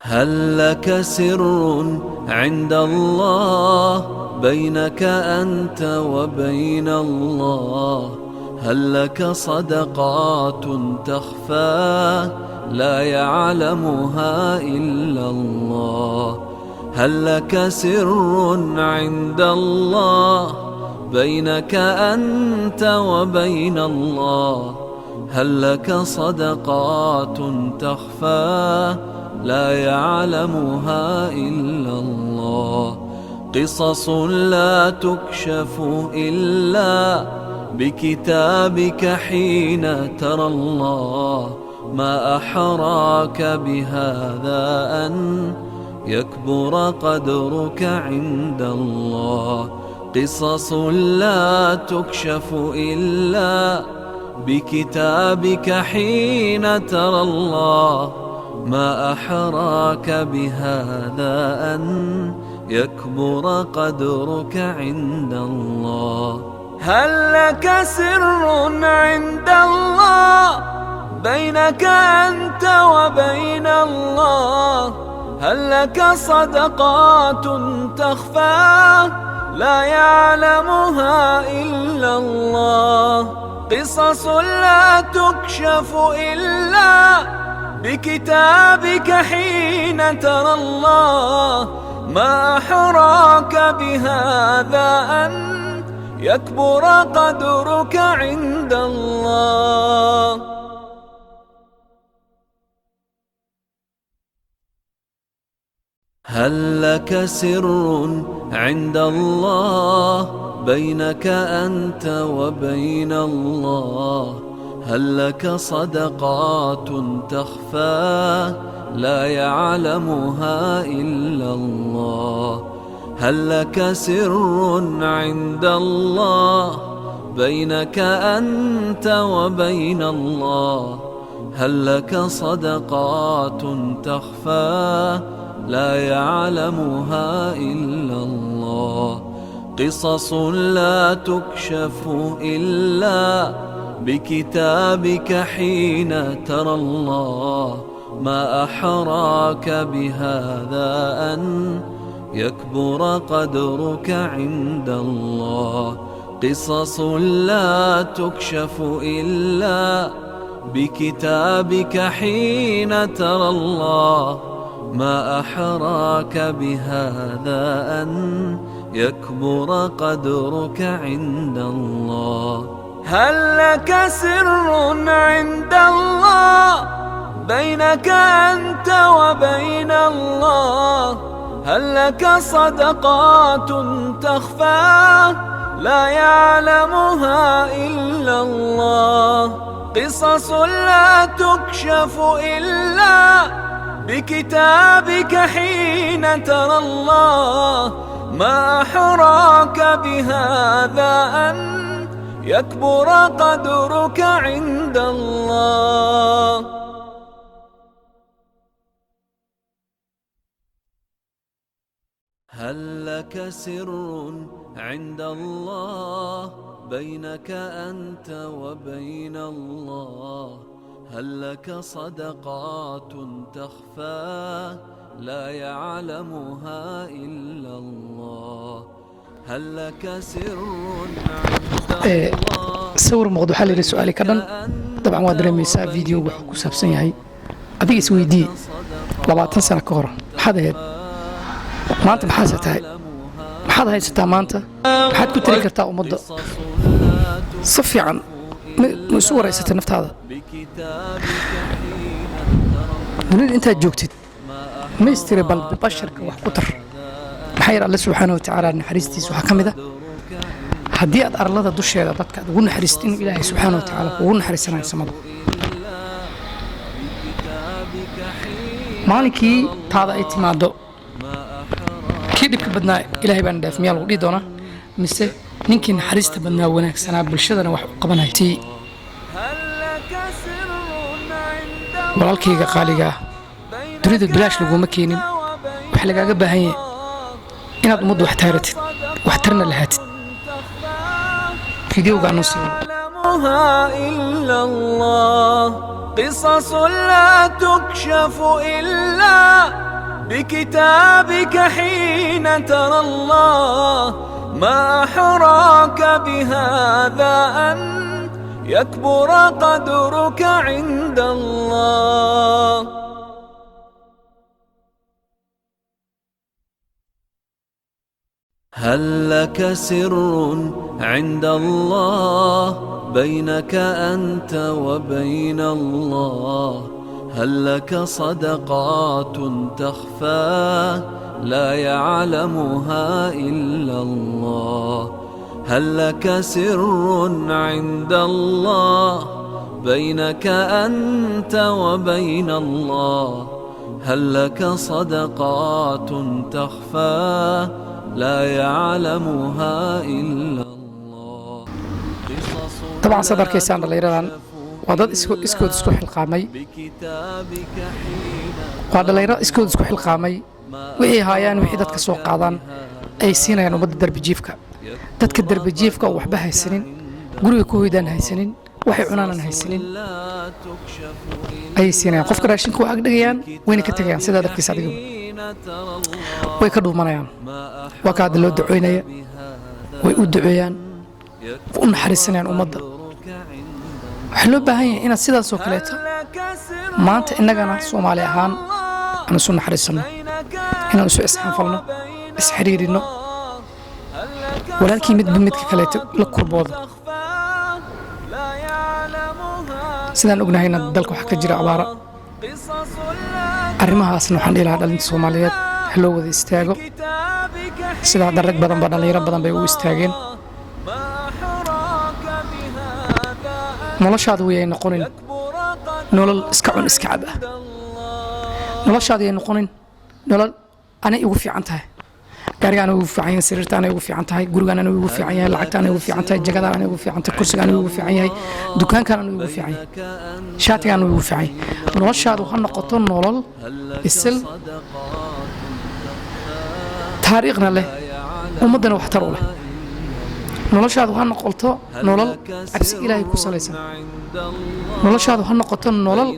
هل لك سر عند الله بينك أنت وبين الله؟ هل لك صدقات تخفى لا يعلمها إلا الله؟ هل لك سر عند الله بينك أنت وبين الله؟ هل لك صدقات تخفى لا يعلمها إلا الله؟ قصص لا تكشف إلا بكتابك حين ترى الله. ما أحراك بهذا أن يكبر قدرك عند الله. قصص لا تكشف إلا بكتابك حين ترى الله. ما أحراك بهذا أن يكبر قدرك عند الله. هل لك سر عند الله بينك أنت وبين الله؟ هل لك صدقات تخفى لا يعلمها إلا الله؟ قصص لا تكشف إلا بكتابك حين ترى الله. ما أحراك بهذا أن يكبر قدرك عند الله. هل لك سر عند الله بينك أنت وبين الله؟ هل لك صدقات تخفى لا يعلمها إلا الله؟ هل لك سر عند الله بينك أنت وبين الله؟ هل لك صدقات تخفى لا يعلمها إلا الله؟ قصص لا تكشف إلا بكتابك حين ترى الله. ما أحراك بهذا أن يكبر قدرك عند الله. قصص لا تكشف إلا بكتابك حين ترى الله. ما أحراك بهذا أن يكبر قدرك عند الله. هل لك سر عند الله بينك أنت وبين الله؟ هل لك صدقات تخفى لا يعلمها إلا الله؟ قصص لا تكشف إلا بكتابك حين ترى الله. ما أحراك بهذا أن يكبر قدرك عند الله. هل لك سر عند الله بينك أنت وبين الله؟ هل لك صدقات تخفى لا يعلمها إلا الله؟ هل لك سر عند الله؟ sawir muuqdo waxaa la yidhi su'aali ka dhan dabcan waa dareemaysaa video wuxuu ku saabsan yahay adiga isweydii 20 sano ka hor maxaad ahayd maanta maxaad tahay maxaad haysataa maanta maxaad ku tiri kartaa ummadda si fiican ma isu wareysatay naftaada dunida intaad joogtid ma istiri bal basharka wax ku tar maxaa yidhi alle subxaanahu watacaala naxariistiisa waxaa ka mid ah haddii aad arlada dusheeda dadka aad ugu naxariist inuu ilaahay subxaanahu watacaala kuugu naxariisanayo samada maalinkii taada ay timaado kii dhibka badnaa ilaahay baan dhaaf miyaa lagu dhihi doonaa mise ninkii naxariista badnaa wanaagsanaa bulshadana wax u qabanaya tii walaalkayga qaaliga ah dunida bilaash laguma keenin wax lagaaga baahan yahay inaad ummadda wax taaratid wax tarna lahaatid فيديو قاعد نوصل إلا الله. قصص لا تكشف إلا بكتابك حين ترى الله ما أحراك بهذا أن يكبر قدرك عند الله. هل لك سر عند الله بينك أنت وبين الله؟ هل لك صدقات تخفى لا يعلمها إلا الله؟ هل لك سر عند الله بينك أنت وبين الله؟ هل لك صدقات تخفى لا يعلمها إلا الله؟ طبعا صدر كيسان دليران وضد اسكود اسكو حلقامي waa dhalinyaro iskood isku xilqaamay wixii haayaan wixii dadka soo qaadaan ay siinayaan ummadda darbijiifka dadka darbijiifka oo waxba haysanin guriga ku hoydaan haysanin waxay cunaan haysanin ay siinayaan qofka raashinka waa agdhigayaan wayna ka tagayaan sida dadkiisa adigu way ka dhuumanayaan waa ka hadda loo duceynaya way u duceeyaan u naxariisanayaan ummadda waxaa loo baahan yahay inaad sidaas oo kaleeto maanta innagana Soomaali ahaan aan isu naxariisano inaan isu isxanfalno isxiriirino walaalkii midka kaleeto la kurboodo sidaan ognahayna dalka waxa ka jira abaara arrimahaasna waxaan dhihi lahaa dhalinta Soomaaliyeed ha loo wada istaago sida hadda rag badan dhalinyaro badan bay u istaageen noloshaadu way noqonin nolol iska cun iska cab ah noloshaadu way noqonin nolol anay ugu fiican tahay gaarigaan ugu fiican yahay sariirtaan ugu fiican tahay gurigaan ugu fiican yahay lacagtaan ugu fiican tahay jagadaan ugu fiican tahay kursigaan ugu fiican yahay dukaankaan ugu fiican yahay shaatigaan ugu fiican yahay noloshaadu ha noqoto nolol isal taariikhna leh ummadana wax tar u leh noloshaadu ha noqoto nolol cabsi ilaahay ku salaysan noloshaadu ha noqoto nolol